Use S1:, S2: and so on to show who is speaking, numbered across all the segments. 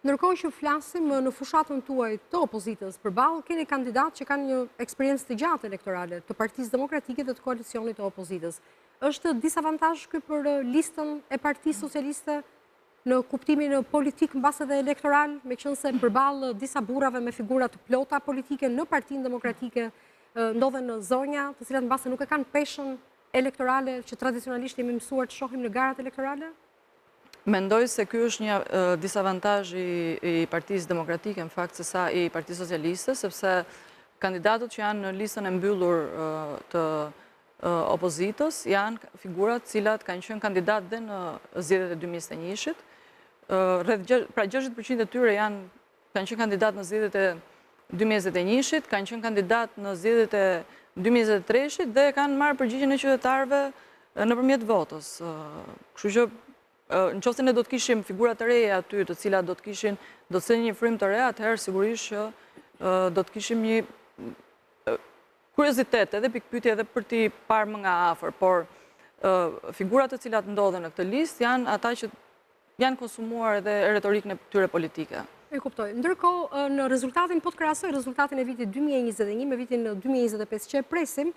S1: Ndërkohë që flasim në fushatën tuaj të opozitës, përballë keni kandidatë që kanë një eksperiencë të gjatë elektorale të Partisë Demokratike dhe të koalicionit të opozitës. Është disavantazh ky për listën e Partisë Socialiste në kuptimin politik mbas edhe elektoral, meqense përballë disa burrave me figura të plota politike në Partinë Demokratike ndodhen zonja, të cilat mbase nuk e kanë peshën elektorale që tradicionalisht jemi mësuar të shohim në garat elektorale?
S2: Mendoj se ky është një disavantazh i Partisë Demokratike, në fakt se sa i Partisë Socialiste, sepse kandidatët që janë në listën e mbyllur të opozitës janë figurat cilat kanë qenë kandidat dhe në zgjedhjet e 2021-shit. Pra 60% e tyre kanë qenë kandidat në zgjedhjet e 2021-shit, kanë qenë kandidat në zgjedhjet e 2023-shit dhe kanë marrë përgjigjen e qytetarëve nëpërmjet votës. Kështu që në qoftë se ne do të kishim figura të reja aty, të cilat do të sjellin një frym të re, atëherë sigurisht që do të kishim një kuriozitet edhe pikpyetje edhe për t'i parë më nga afër, por figurat të cilat ndodhen në këtë listë janë ata që janë konsumuar edhe retorikën e tyre politike.
S1: E kuptoj. Ndërkohë, në rezultatin, po të krahasoj rezultatin e vitit 2021 me vitin 2025 që e presim,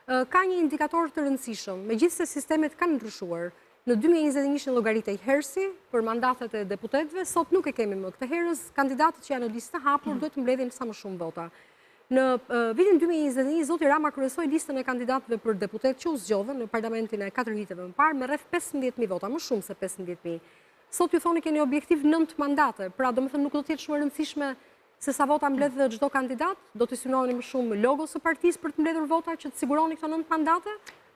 S1: ka një indikator të rëndësishëm. Megjithëse sistemet kanë ndryshuar, në 2021 llogaritej hersi për mandatet e deputetëve, sot nuk e kemi më. Këtë herës, kandidatët që janë në listë të hapur duhet të mbledhin sa më shumë vota. Në vitin 2021, zoti Rama kryesoi listën e kandidatëve për deputet që u zgjodhen në parlamentin e 4 viteve më parë me rreth 15.000 vota, më shumë se 15.000. Sot ju thoni keni objektiv 9 mandate, pra domethënë nuk do të jetë shumë e rëndësishme se sa vota mbledh çdo kandidat, do të synoni më shumë logos së partisë për të mbledhur vota që të siguroni këto 9 mandate,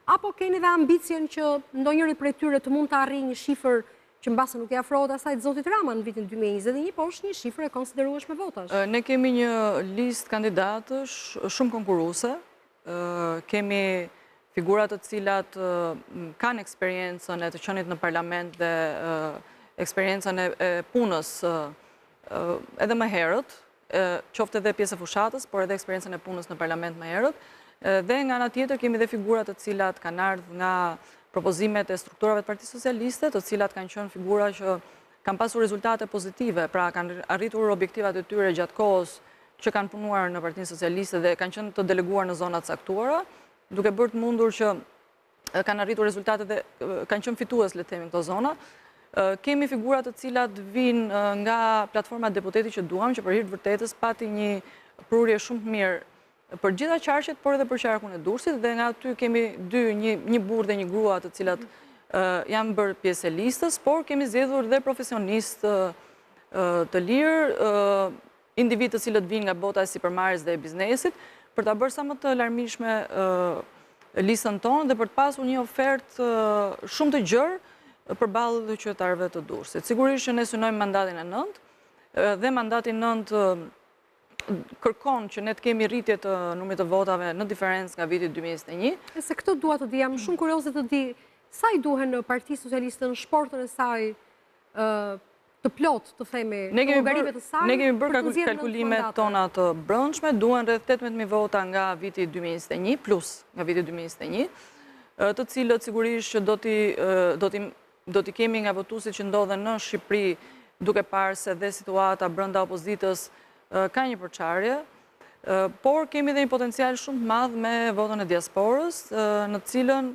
S1: apo keni dhe ambicien që ndonjëri prej tyre të mund të arrijë një shifër që mbase nuk i afrohet asaj të zotit Rama në vitin 2021, po është një shifër e konsiderueshme votash.
S2: Ne kemi një listë kandidatësh shumë konkurruese, kemi figurat të cilat kanë eksperiencën e të qenit në parlament dhe eksperiencën e punës edhe më herët, qoftë edhe pjesë e fushatës, por edhe eksperiencën e punës në parlament më herët. Dhe nga ana tjetër kemi dhe figurat të cilat kanë ardhur nga propozimet e strukturave të Partisë Socialiste, të cilat kanë qenë figura që kanë pasur rezultate pozitive, pra kanë arritur objektivat e tyre gjatë kohës që kanë punuar në Partinë Socialiste dhe kanë qenë të deleguar në zona të caktuara, duke bërë të mundur që kanë arritur rezultate dhe kanë qenë fitues, le të themi, këto zona. Kemi figura të cilat vijnë nga platforma deputeti që duam, që për hir të vërtetës pati një prurje shumë të mirë për gjitha qarqet, por edhe për qarkun e Durrësit, dhe nga aty kemi një burrë dhe një grua të cilat janë bërë pjesë e listës, por kemi zgjedhur dhe profesionistë të lirë, individ të cilët vijnë nga bota e sipërmarrjes dhe e biznesit, për ta bërë sa më të larmishme listën tonë dhe për të pasur një ofertë shumë të gjerë përballë qytetarëve të Durrësit. Sigurisht që ne synojmë mandatin e 9 dhe mandati 9 kërkon që ne të kemi rritje të numrit të votave në diferencë nga viti 2021.
S1: Se këtë dua të di, jam shumë kurioze të di sa i duhen në Partisë Socialiste në shportën e saj të plot, të themi, llogarive të saj.
S2: Ne kemi bërë kalkulimet tona të brendshme, duhen rreth 18.000 vota nga viti 2021 plus nga viti 2021, të cilët sigurisht që do t'i kemi nga votuesit që ndodhen në Shqipëri, duke parë se dhe situata brenda opozitës ka një përçarje, por kemi dhe një potencial shumë të madh me votën e diasporës, në cilën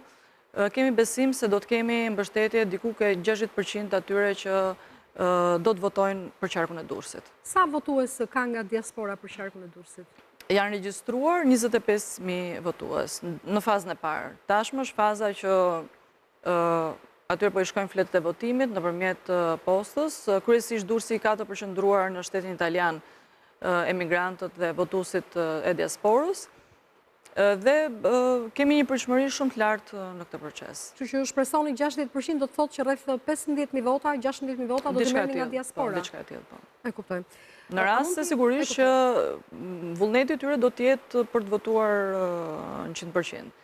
S2: kemi besim se do të kemi mbështetje diku ke 60% atyre që do të votojnë për qarkun e Durrësit.
S1: Sa votues ka nga diaspora për qarkun e Durrësit?
S2: Janë regjistruar 25.000 votues në fazën e parë. Tashmë është faza që atyre po i shkojnë fletët e votimit nëpërmjet postës. Kryesisht Durrësi ka të përqendruar në shtetin italian emigrantët dhe votuesit e diasporës, dhe kemi një pritshmëri shumë të lartë në këtë proces.
S1: Kështu që shpresoni 60% do të thotë që rreth 15.000 vota, 16.000 vota do të merrni nga diaspora.
S2: Diçka e tillë, po.
S1: E kuptoj.
S2: Në rast se sigurisht që vullneti i tyre do të jetë për të votuar 100%.